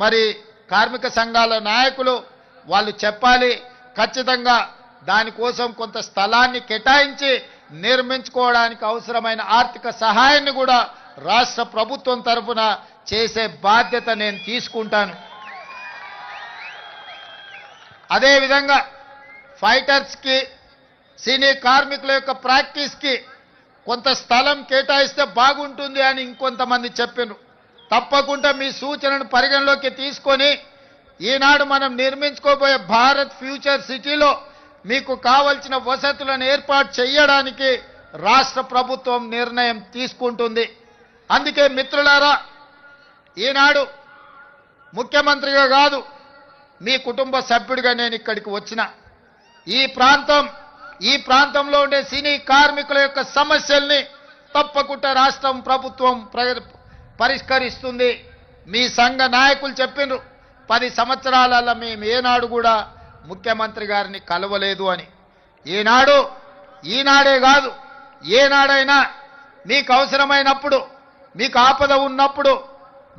మరి కార్మిక సంఘాల నాయకులు వాళ్ళు చెప్పాలి. ఖచ్చితంగా దానికోసం కొంత స్థలాన్ని కేటాయించి నిర్మించుకోవడానికి అవసరమైన ఆర్థిక సహాయాన్ని కూడా రాష్ట్ర ప్రభుత్వం తరఫున చేసే బాధ్యత నేను తీసుకుంటాను. అదేవిధంగా ఫైటర్స్కి సినీ కార్మికుల యొక్క ప్రాక్టీస్కి కొంత స్థలం కేటాయిస్తే బాగుంటుంది అని ఇంకొంతమంది చెప్పారు. తప్పకుండా మీ సూచనను పరిగణలోకి తీసుకొని ఈనాడు మనం నిర్మించుకోబోయే భారత్ ఫ్యూచర్ సిటీలో మీకు కావలసిన వసతులను ఏర్పాటు చేయడానికి రాష్ట్ర ప్రభుత్వం నిర్ణయం తీసుకుంటుంది. అందుకే మిత్రులారా, ఈనాడు ముఖ్యమంత్రిగా కాదు, మీ కుటుంబ సభ్యుడిగా నేను ఇక్కడికి వచ్చిన. ఈ ప్రాంతంలో ఉండే సినీ కార్మికుల యొక్క సమస్యల్ని తప్పకుండా రాష్ట్రం ప్రభుత్వం పరిష్కరిస్తుంది. మీ సంఘ నాయకులు చెప్పినారు 10 సంవత్సరాలలో మేము ఏనాడు కూడా ముఖ్యమంత్రి గారిని కలవలేదు అని. ఈనాడే కాదు, ఏనాడైనా మీకు అవసరమైనప్పుడు, మీకు ఆపద ఉన్నప్పుడు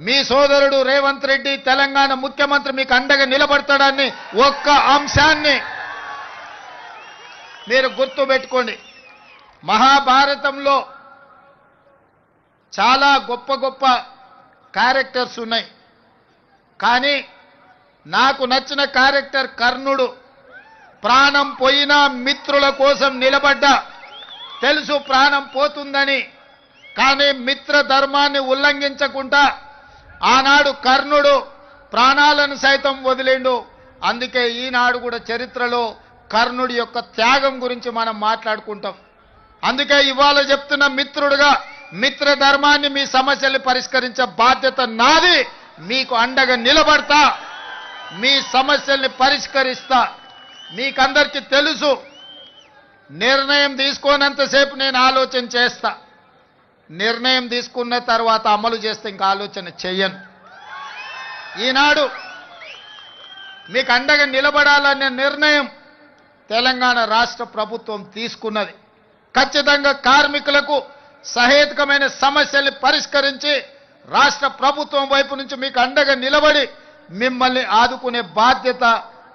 మీ సోదరుడు రేవంత్ రెడ్డి తెలంగాణ ముఖ్యమంత్రి మీకు అండగా నిలబడతాడని ఒక్క అంశాన్ని మీరు గుర్తుపెట్టుకోండి. మహాభారతంలో చాలా గొప్ప గొప్ప క్యారెక్టర్స్ ఉన్నాయి. కానీ నాకు నచ్చిన క్యారెక్టర్ కర్ణుడు. ప్రాణం పోయినా మిత్రుల కోసం నిలబడ్డా. తెలుసు ప్రాణం పోతుందని, కానీ మిత్ర ధర్మాన్ని ఉల్లంఘించకుండా ఆనాడు కర్ణుడు ప్రాణాలను సైతం వదిలిండు. అందుకే ఈనాడు కూడా చరిత్రలో కర్ణుడి యొక్క త్యాగం గురించి మనం మాట్లాడుకుంటాం. అందుకే ఇవాళ చెప్తున్న మిత్రుడుగా మిత్ర ధర్మాన్ని, మీ సమస్యలు పరిష్కరించే బాధ్యత నాది. మీకు అండగా నిలబడతా, మీ సమస్యల్ని పరిష్కరిస్తా. మీకందరికీ తెలుసు, నిర్ణయం తీసుకోనంతసేపు నేను ఆలోచన చేస్తా, నిర్ణయం తీసుకున్న తర్వాత అమలు చేస్తే ఇంకా ఆలోచన చెయ్యను. ఈనాడు మీకు అండగా నిలబడాలనే నిర్ణయం తెలంగాణ రాష్ట్ర ప్రభుత్వం తీసుకున్నది. ఖచ్చితంగా కార్మికులకు సహేతుకమైన సమస్యల్ని పరిష్కరించి రాష్ట్ర ప్రభుత్వం వైపు నుంచి మీకు అండగా నిలబడి మిమ్మల్ని ఆదుకునే బాధ్యత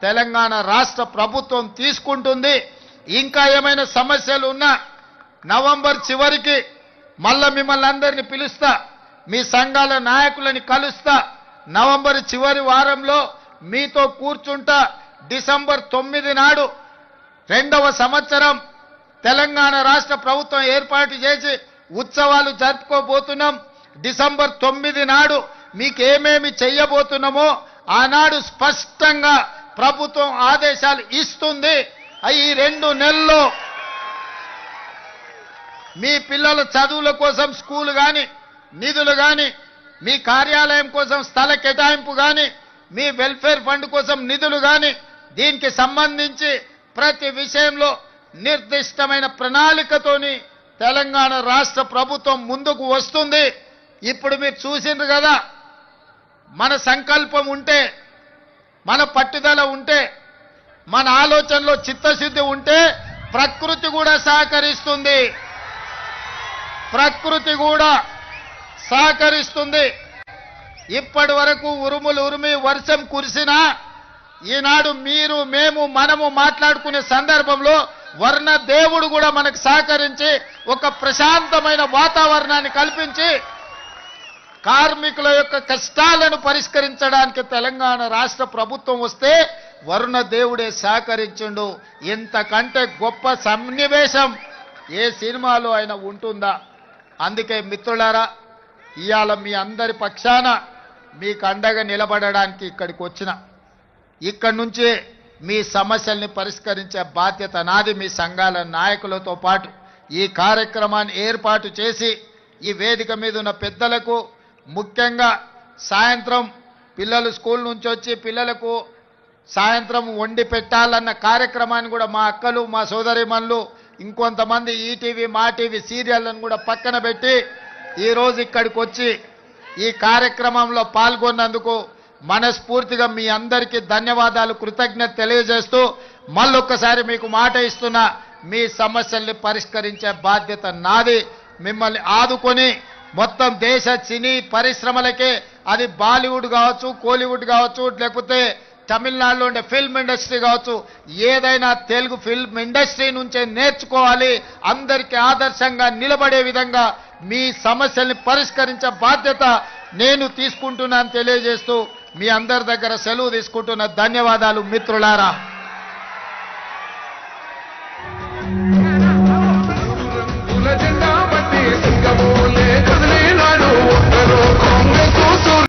తెలంగాణ రాష్ట్ర ప్రభుత్వం తీసుకుంటుంది. ఇంకా ఏమైనా సమస్యలు ఉన్నా నవంబర్ చివరికి మళ్ళా మిమ్మల్ని అందరినీ పిలుస్తా, మీ సంఘాల నాయకులని కలుస్తా. నవంబర్ చివరి వారంలో మీతో కూర్చుంటా. డిసెంబర్ 9 నాడు 2వ సంవత్సరం తెలంగాణ రాష్ట్ర ప్రభుత్వం ఏర్పాటు చేసి ఉత్సవాలు జరుపుకోబోతున్నాం. డిసెంబర్ 9 నాడు మీకేమేమి చెయ్యబోతున్నామో ఆనాడు స్పష్టంగా ప్రభుత్వం ఆదేశాలు ఇస్తుంది. ఈ 2 నెలల్లో మీ పిల్లల చదువుల కోసం స్కూలు కానీ, నిధులు కానీ, మీ కార్యాలయం కోసం స్థల కేటాయింపు కానీ, మీ వెల్ఫేర్ ఫండ్ కోసం నిధులు కానీ, దీనికి సంబంధించి ప్రతి విషయంలో నిర్దిష్టమైన ప్రణాళికతోని తెలంగాణ రాష్ట్ర ప్రభుత్వం ముందుకు వస్తుంది. ఇప్పుడు మీరు చూసిండ్రు కదా, మన సంకల్పం ఉంటే, మన పట్టుదల ఉంటే, మన ఆలోచనలో చిత్తశుద్ధి ఉంటే ప్రకృతి కూడా సహకరిస్తుంది. ప్రకృతి కూడా సహకరిస్తుంది. ఇప్పటి వరకు ఉరుములు ఉరిమి వర్షం కురిసినా ఈనాడు మీరు, మేము, మనము మాట్లాడుకునే సందర్భంలో వర్ణ దేవుడు కూడా మనకు సహకరించి ఒక ప్రశాంతమైన వాతావరణాన్ని కల్పించి కార్మికుల యొక్క కష్టాలను పరిష్కరించడానికి తెలంగాణ రాష్ట్ర ప్రభుత్వం వస్తే వరుణ దేవుడే సహకరించిండు. ఇంతకంటే గొప్ప సన్నివేశం ఏ సినిమాలో అయినా ఉంటుందా? అందుకే మిత్రులారా, ఇవాళ మీ అందరి పక్షాన మీకు అండగా నిలబడడానికి ఇక్కడికి వచ్చిన. ఇక్కడి నుంచి మీ సమస్యల్ని పరిష్కరించే బాధ్యత నాది. మీ సంఘాల నాయకులతో పాటు ఈ కార్యక్రమాన్ని ఏర్పాటు చేసి ఈ వేదిక మీద ఉన్న పెద్దలకు, ముఖ్యంగా సాయంత్రం పిల్లలు స్కూల్ నుంచి వచ్చి పిల్లలకు సాయంత్రం వండి పెట్టాలన్న కార్యక్రమాన్ని కూడా మా అక్కలు, మా సోదరిమణులు, ఇంకొంతమంది ఈటీవీ, మా టీవీ సీరియళ్లను కూడా పక్కన పెట్టి ఈరోజు ఇక్కడికి వచ్చి ఈ కార్యక్రమంలో పాల్గొన్నందుకు మనస్ఫూర్తిగా మీ అందరికీ ధన్యవాదాలు, కృతజ్ఞత తెలియజేస్తూ మళ్ళొక్కసారి మీకు మాట ఇస్తున్నా, మీ సమస్యల్ని పరిష్కరించే బాధ్యత నాది. మిమ్మల్ని ఆదుకొని మొత్తం దేశ సినీ పరిశ్రమలకే, అది బాలీవుడ్ కావచ్చు, కోలీవుడ్ కావచ్చు, లేకపోతే తమిళనాడులో ఉండే ఫిల్మ్ ఇండస్ట్రీ కావచ్చు, ఏదైనా తెలుగు ఫిల్మ్ ఇండస్ట్రీ నుంచే నేర్చుకోవాలి. అందరికీ ఆదర్శంగా నిలబడే విధంగా మీ సమస్యల్ని పరిష్కరించే బాధ్యత నేను తీసుకుంటున్నాను తెలియజేస్తూ మీ అందరి దగ్గర సెలవు తీసుకుంటున్న ధన్యవాదాలు మిత్రులారా.